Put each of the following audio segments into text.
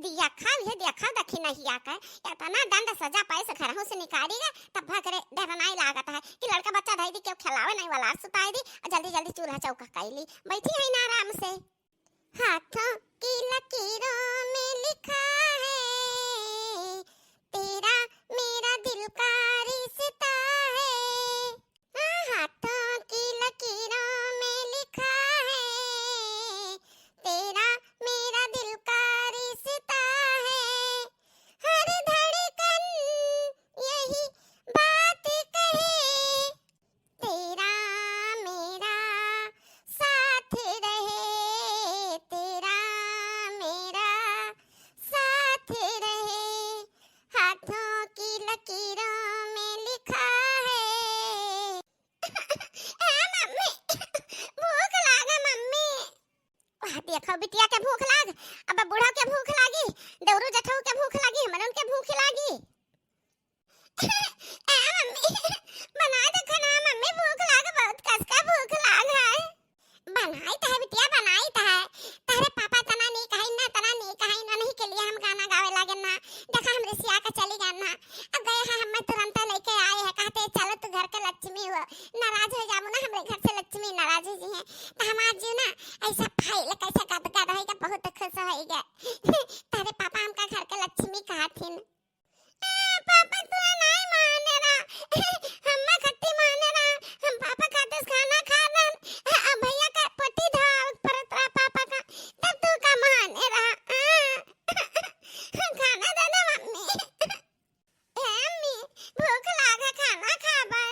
दिया खा दखी नहीं आकर इतना दंड सजा पाए से घरों से निकालेगा तब भगरे डर नहीं लागत है कि लड़का बच्चा धई दी के खिलावे नहीं वाला सुताई दी जल्दी जल्दी चूल्हा चौका कैली बैठी है ना आराम से। हाथों की लकीरों में लिखा है तेरा मेरा दिल का रिश्ता है। हाथों की लकीरों में लिखा है तेरा मेरा दिल का रिश्ता है। हर धड़कन यही बात कहे तेरा मेरा साथ रहे तेरा मेरा साथ रहे। हाथों की लकीरों में लिखा है। मम्मी भूख लागा मम्मी। देखो बिटिया के भूख लाग अब बूढ़ा के भूख लागी देवरू जठऊ के भूख लागी हमन के भूख लागी। मम्मी बना दे खाना मम्मी भूख लाग बहुत कस का भूख लाग है। बनाई तो है बिटिया बनाई तो है तारे पापा तना नहीं कहीं ना तना नहीं कहीं ना नहीं के लिए हम गाना गावे लागे ना देखा हम रिसिया का चली गए ना अब गए हैं हम तुरंत लेके आए हैं कहते चलो तू घर के लक्ष्मी हो नाराज हो जाओ ना हमारे घर से लक्ष्मी नाराज जी हैं तो हम आज ना ऐसा फाइल कैसा गदगा रहेगा बहुत खुश होएगा। तारे पापा हमका घर के लक्ष्मी कहा थी पापा तू नहीं माने ना हम खट्टी माने ना हम पापा खाते खाना खाना भैया का पट्टी धाव परत रहा पापा का तब तू का माने रहा खाना दे ना मम्मी। मम्मी भूख लागा खाना खाबा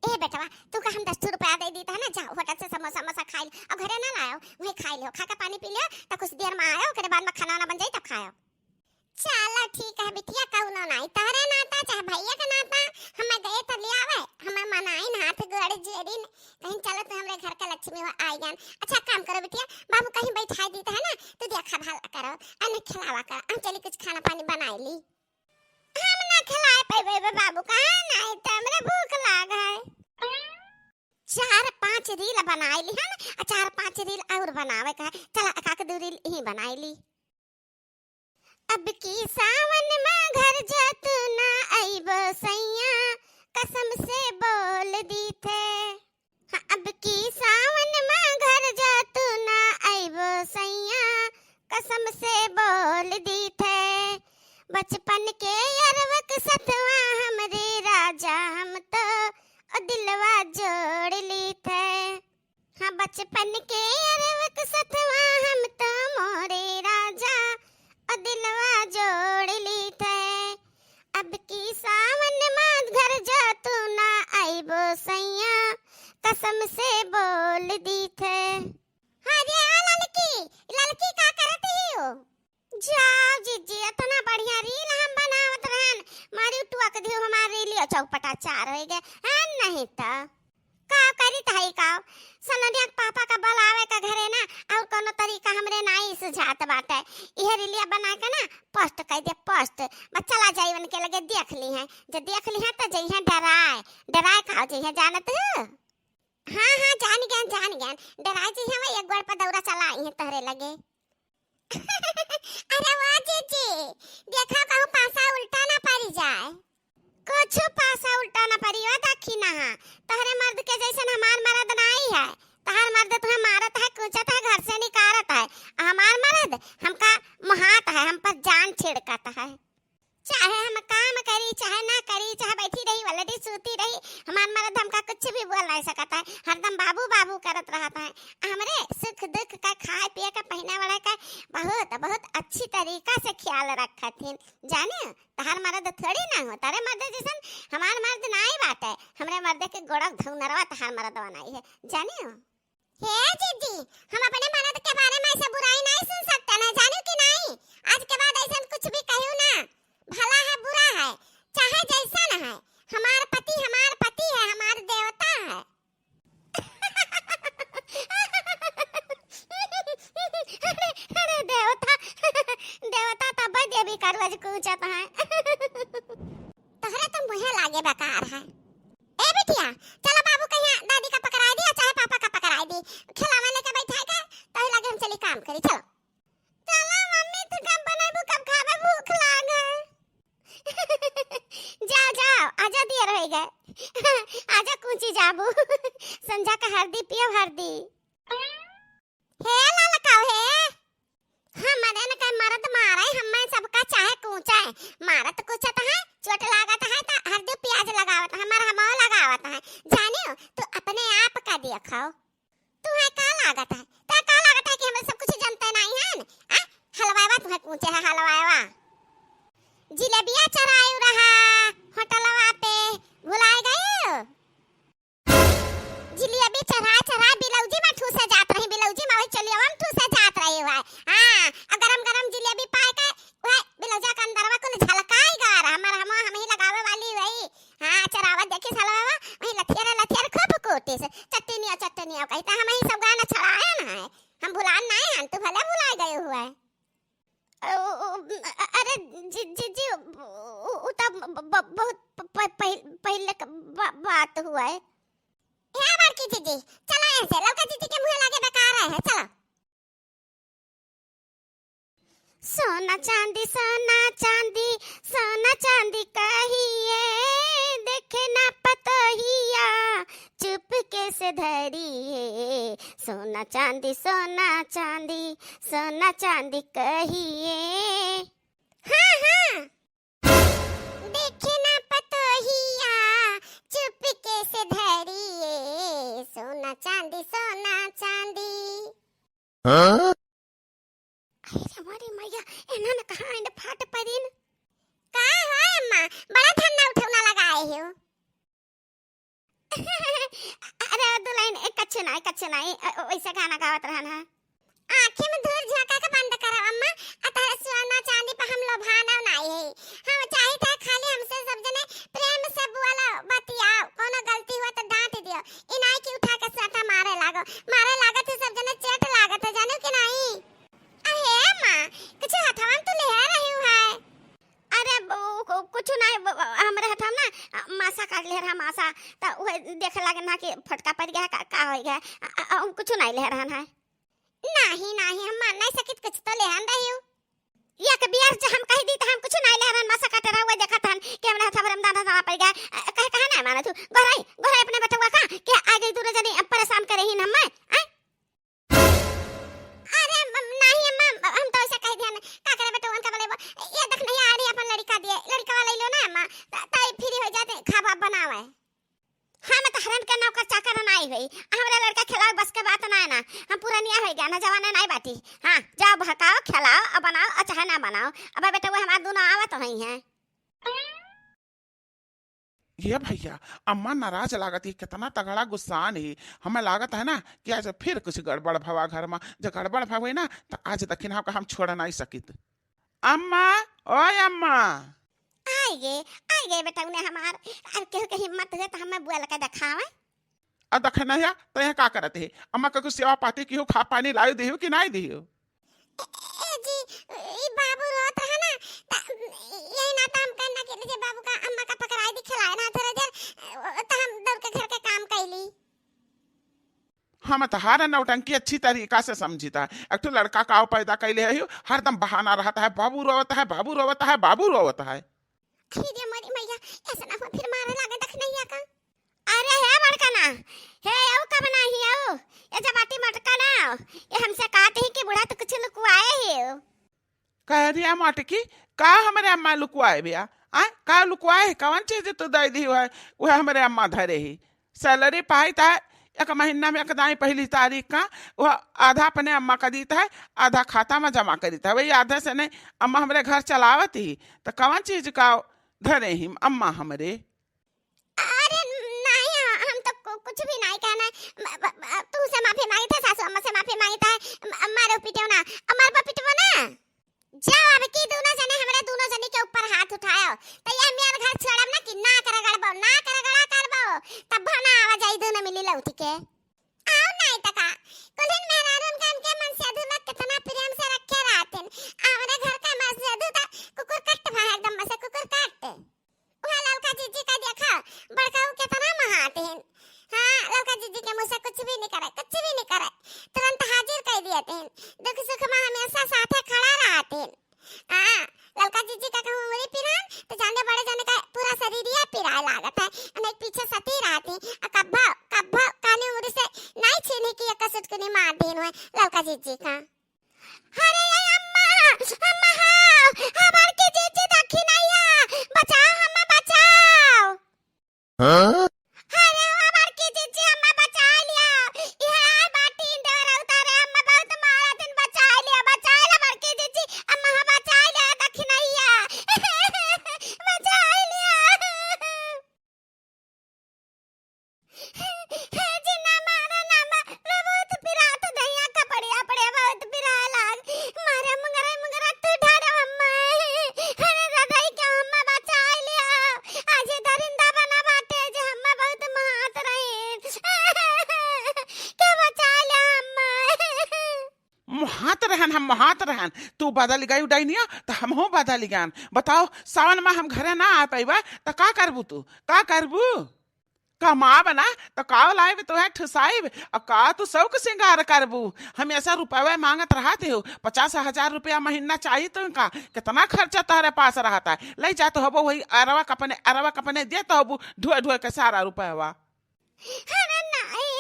ए बेटवा तू का हम 10 रुपया दे दी था ना जाओ होटल से समोसा मसा खाई और घरे ना लाओ वही खाई लियो खा के पानी पी लियो तो कुछ देर में आयो ओकरे बाद में खाना वाना बन जाई तब खाओ। चलो ठीक है बिटिया कौनो नहीं तारे नाता चाहे भैया का नाता हमें गए तो ले आवे हमें मनाई हाथ गोड़ जेरी कहीं चलो तो हमरे घर का लक्ष्मी हो आई जान। अच्छा काम करो बिटिया बाबू कहीं बैठा दी है ना तो देखा भला करो अने खिलावा कर हम चली कुछ खाना पानी बनाई ली। हम ना खिलाए पे बाबू का नहीं तो हमरे भूख लाग है। 4-5 रील बनाई ली है ना 4-5 रील और बनावे का चला एक दो रील ही बनाई ली। अब की सावन में घर जात ना आइबो सैया कसम से बोल दी थे। अब की सावन में घर जात ना आइबो सैया कसम से बोल दी थे। बचपन के अरवक सतवा हमरे राजा हम तो दिलवा जोड़ ली थे। हाँ बचपन के अरवक सतवा हम तो मोरे राजा दिलवा जोड़ ली थे। अब की सावन में घर जा तू ना आइबो सैया कसम से बोल दी थे। हाँ जी लड़की का करती हो जाओ जीजी इतना बढ़िया रील हम बनावत रहन मारी टुआ के दियो हमारे लिए चौपटा 4 हो गए है नहीं तो का करी तई का सनदिया पापा का बुलावे का घरे ना और कोनो तरीका हमरे नहीं सुझात बाटे इहे रीलिया बना के ना पोस्ट कर दे पोस्ट बच्चा ला जाइवन के लगे देख ली है जब देख ली है तो जइहे डराए का जइहे जानत है। हां जान गया डराए जइहे हम एक बार पर दौरा चलाई है तहरे लगे। अरे वाह जीजी देखा कहूं पासा उल्टा ना पड़ जाए कुछ पासा उल्टा ना पड़ी हो देखी ना तहरे मर्द के जैसे हमार मर्द नहीं है तहर मर्द तुम्हें मारत है कुचत है घर से निकारत है हमार मर्द हमका मुहात है हम पर जान छिड़कत है। चाहे हम काम करी चाहे ना करी चाहे बैठी रही वलडी सूती रही हमार मर्द हमका कुछ भी बोल नहीं सकता है हरदम बाबू बाबू करत रहता है। हमरे सुख दुख का खाए पिए का पहने वाला का बहुत बहुत अच्छी तरीका से ख्याल रखथिन जाने तहार मर्द थोड़ी ना हो तारे मर्द जैसन हमार मर्द नहीं बात है हमरे मर्द के गोड़क धौनरवा तहार मर्द बनाई है जाने। हे जीजी हम अपने मर्द के बारे में ऐसे बुराई नहीं सुन सकते ना जानो कि नहीं आज के बाद ऐसा कुछ भी कहूं ना भला है बुरा है चाहे जैसा ना है हमार पति है हमार देवता है। अरे देवता तब देवी करवज पूछत है तहरा तो मुहे लागे बेकार है। ए बिटिया चलो बाबू कहिया दादी का पकड़ाई दी चाहे पापा का पकड़ाई दी खिलावा लेके बैठा के तो लगे हम चली काम करी चलो। चलो मम्मी तू काम बनाबू पियाबू संझा का हरदी पियो हरदी। हे लाला काऊ हे हमारे न कहीं मरद मारे हमें सबका चाहे कूचा है मारत कुछ तो है चोट लागत है तो हरदी प्याज लगावत हमारा हमाओ लगावत है जानियो तो अपने आप का दिया खाओ तू है का लागत है कि हमें सब कुछ जानते नहीं है आ हलवावा तुम्हें कूचे है हलवावा जिलेबिया चरायू रहा होटलवा पे भुलाए गए जिलेबी चरा बिलौजी में ठूसे जात रही बिलौजी में वही चलिए हम ठूसे जात रही है हां गरम गरम जिलेबी पाए के वह बिलौजा के अंदरवा कुल झलकाई गा रहा हम ही लगावे वाली वही हां चरावा देखी हलवावा वही लथियर खूब कोटे से चटनिया कहता हम ही सब गाना छड़ाया ना है हम भुलान नहीं हैं तू भले भुला गए हुआ है अरे जी बहुत पहले बात हुआ है क्या बात की जीजी चलो ऐसे लड़का जीजी के मुंह लगे बेकार है चलो सोना चांदी कहिए देखे ना पतोहिया चुप कैसे धरिए सोना चांदी कहिए हाँ देखे ना पतोहिया चुप कैसे धरिए सोना चांदी हाँ? अरे हमारी मैया इन्होंने कहा इंड फाट पड़ीन का है अम्मा बड़ा ठंडा उठौना लगाए हो अरे दुल्हन एक कच्चे नहीं वैसे गाना गावत रहना आंखें में धूल झाका के बंद करो अम्मा अतः सोना चांदी पे हम लोभाना नहीं है हम चाहे थे खाली हमसे सब जने प्रेम से बोलो बतियाओ कोनो गलती हुआ तो डांट दियो इनाई की उठा के साटा मारे लागो तो सब जने चेट लागत है जानो कि नहीं अरे अम्मा कुछ हथवान तो ले रही हूं है अरे कुछ नहीं हमरे हथम ना मासा काट ले रहा मासा त ओए देखे लागे ना कि फटका पड़ गया का हो गया कुछ नहीं ले रहा है नहीं हम मान नहीं सकित कुछ तो ले आन रही हूं या के बियार जे हम कह दी त हम कुछ नहीं ले रहा मासा काट रहा हुआ देखत हन कि हमरा हथवा में दादा पड़ गया कहे ना माना तू गोराई अपने बटवा का कि आ गई दूर जनी परेशान करे ही न मैं अरे नहीं अम्मा हम तो ऐसा कह दिया ना का करे बेटा उनका बोले ये देख नहीं आ रही अपन लड़का दिए लड़का वाला लो ना अम्मा ताई फ्री हो जाते खावा बनावे हम तो हरन के नौकर चाकर नहीं हुई हमरा लड़का खिलाओ बस के बात ना है ना हम पुरानिया हो गया ना जवाना नहीं बाटी हां जाओ भकाओ खिलाओ और बनाओ और चाहे ना बनाओ अब बेटा वो हमारा दोनों आवत नहीं है ये भैया अम्मा नाराज लागत है कितना तगड़ा गुस्सान है हमें लागत है ना कि आज फिर कुछ गड़बड़ भवा घर में जो गड़बड़ भवे ना तो आज दक्षिण हम छोड़ नहीं सकित अम्मा ओए अम्मा आइए बेटा उन्हें हमार अब केहू के हिम्मत है तो हमें बुआ लगा दिखावे आ दखना है तो यह का करते है अम्मा का कुछ सेवा पाती की हो खा पानी लायो देहो कि नहीं देहो जी ई बाबू रोत है ना यही ना तो हम करना के लिए बाबू का अम्मा का पकड़ाई दी खिलाए ना थोड़ा देर तो हम दौड़ के घर के काम कैली हम तहारा नौटंकी अच्छी तरीका से समझीता एक तो लड़का का पैदा कैले है हरदम बहाना रहता है बाबू रोवता है अरे मरी मैया ऐसा ना हो फिर मारे लागे देख नहीं आका अरे है बड़का ना हे ओ का बना ही ओ ये जबाटी मटका ना ये हमसे कहते ही कि बूढ़ा तो कुछ लुकवाए है कह रिया मटकी का हमारे अम्मा लुकवाए बिया आ का लुकवाए कौन चीज तो दे दी है वो हमारे अम्मा धरे ही सैलरी पाई था एक महीना में एक दाई पहली तारीख का वो आधा अपने अम्मा का देता है आधा खाता में जमा कर देता है वही आधे से नहीं अम्मा हमारे घर चलावत ही तो कौन चीज का धरे ही अम्मा हमारे अरे नहीं हम तो कुछ भी नहीं कहना तू से माफी मांगी था सासू अम्मा से माफी मांगी था हमारे पिटो ना हमारे पिटो ना जाओ अब की दोनों जने हमारे दोनों जने के ऊपर हाथ उठाओ तो ये मेरे घर छोड़ब ना कि ना कर गड़बो तब ना आवाज आई दोनों मिली लौटी के आओ नहीं तका कुलिन मेहरारून का उनके मन से अधूरा कितना प्रेम से रखे रहते हमारे घर का मस्जिद था कुकुर कट भाई एकदम से कुकुर काटते वह ललका जीजी का देखा बड़का कितना महाते हैं हां ललका जीजी के मुंह से कुछ भी नहीं करे तुरंत हाजिर कर दिए थे दुख सुख में हमेशा साथे खड़ा रहते हां ललका जीजी का कहूं उरी पिरान तो जाने बड़े जाने का पूरा शरीर ये पिराए लागत है अनेक पीछे सती रहती अकब्बा जीजी का। अरे ये अम्मा अम्मा हाँ हमार के जीजी देखी नहीं है, बचाओ अम्मा बचाओ। अरे हमार के जीजी अम्मा बचा लिया, ये आए बाटी इंदर उतारे अम्मा बहुत मारा दिन बचा लिया हमार के जीजी अम्मा हाँ बचा लिया देखी नहीं है बचा लिया। जी ना मारा ना बहुत पिरात दैया का पड़िया पड़े बहुत पिरा लाग मारे मुंगरा तू ढारा अम्मा। अरे दादाई के अम्मा बचा लिया, आज दरिंदा बना बाटे जे अम्मा बहुत महात रहे के बचा लिया अम्मा। मुहात रहन हम मुहात रहन, तू बदल गई उडाइनिया तो हम हो बदल गयान। बताओ सावन में हम घरे ना आ पाइबा तो का करबू, तू का करबू? कमाब ना तो का लाइब तो है ठुसाइब और का तू शौक श्रृंगार करबू। हम ऐसा रुपया मांगत रहते हो, 50,000 रुपया महीना चाहिए तुमका, कितना खर्चा तुम्हारे पास रहता है। ले जा तो हबो वही अरवा कपने दे तो हबू ढुआ ढुआ के सारा रुपया। अरे नहीं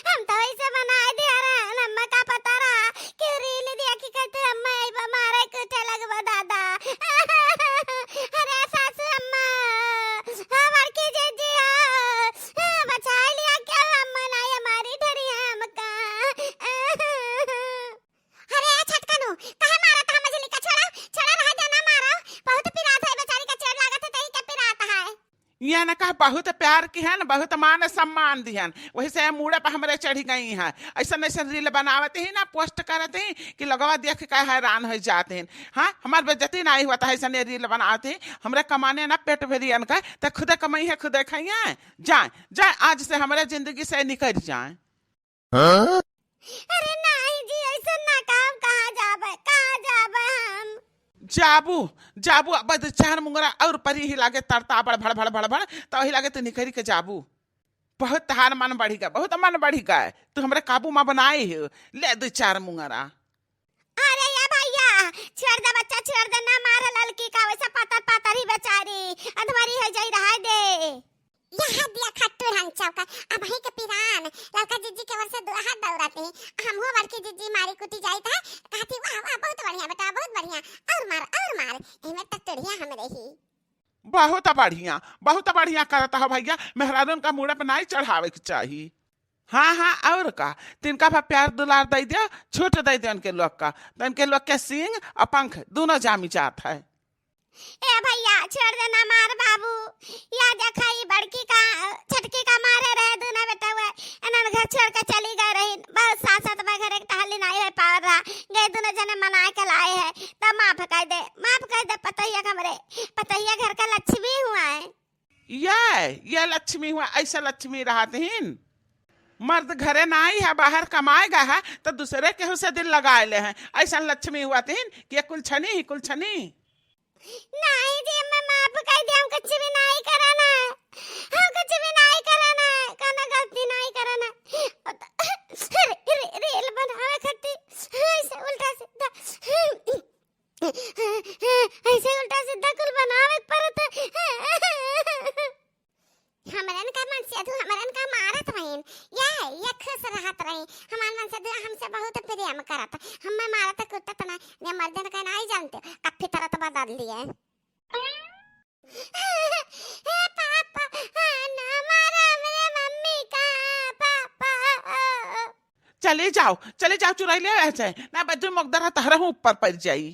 हम तो ऐसे बनाए दिया रहा, अम्मा का पता रहा क्यों रील दिया कि कहते अम्मा आई मारे कुछ लगवा दादा। अरे सासू अम्मा हमार के जीजी बचा लिया क्या अम्मा नहीं हमारी डरी है हमका। अरे छटकनू कहे मारा था मजली का, छोड़ा रहा जाना मारो, बहुत पिरात है बेचारी का, चोट लागत है तही के पिरात है। ये न कहा बहुत प्यार की है न, बहुत मान सम्मान दिहन, वही से मुड़े पर हमरे चढ़ी गई है। ऐसा ऐसा रील बनावते ही ना, पोस्ट करते ही कि लगवा देख के हैरान हो जाते हैं। हाँ हमारे बेइज्जती नहीं होता है, ऐसा रील बनाते ही हमरे कमाने ना पेट भेरियन का, तो खुदे कमाई है खुदे खाइए। जाए आज से हमारे जिंदगी से निकल जाए। अरे नहीं जी ऐसा ना काम, कहाँ जाबे हम जाबू अब 4 मुंगरा और परी ही लागे तरता बड़ भड़ तो ही लागे तो निकरी के जाबू। बहुत तहार मन बढ़ी गया, बहुत मन बढ़ी गया, तू हमरे काबू में बनाई है, ले 2-4 मुंगरा। अरे ये भैया छोड़ दे बच्चा, छोड़ दे ना मारा लड़की का, वैसा पातर ही बेचारी अधवारी है जाई रहा दे। यह दिया खट्टू रंग चौका अब ही के पिरान लड़का जीजी के वर्ष हाथ दौड़ाते हैं, हम हो वर्ष जीजी मारी कुटी जाई था, कहती वाह बहुत बढ़िया बेटा बहुत बढ़िया, और मार इमे तक टड़िया हम रही। बहुत बढ़िया करता है भैया, मेहरारून का मुड़ा पे नहीं चढ़ावे के चाहिए। हाँ और का तिनका भा प्यार दुलार दे दिया, छूट दे दिया उनके लोग का, तो उनके लोग के सींग और पंख दोनों जामी जात है। ए भैया छोड़ देना मार बाबू, या देखा ये बड़की का छटकी का मारे रहे दोनों बेटा हुए, इन्होंने घर छोड़ के चली गए रही, बहुत साथ में घर एक टहली नहीं है पावर रहा, गए दोनों जने मना के लाए हैं, तब माफ कर दे पतैया कमरे, पतैया घर का लक्ष्मी हुआ है। ये लक्ष्मी हुआ, ऐसा लक्ष्मी रहते हैं। मर्द घरे ना आई है, बाहर कमाएगा है तो दूसरे के से दिल लगाए ले हैं, ऐसा लक्ष्मी हुआ तीन कि कुलछनी नहीं जी मैं माफ कर दे, हम कुछ भी नहीं कराना है, कहना गलती नहीं कराना। रील बनावे खट्टी ऐसे उल्टा सीधा कुल बनावे परत हमरन का मन से तू हमरन का मारत रहीन, ये खुश रहत रही, हमार मन से हमसे बहुत प्रेम करत, हम मारत कुत्ता तना ने मर्दन का नहीं जानते, कफी तरह तो बदल दिए। पापा ना मारा मेरे मम्मी का पापा। चले जाओ चुराई ले ऐसे ना, बद्दू मुकदर तहरा ऊपर पड़ जाई।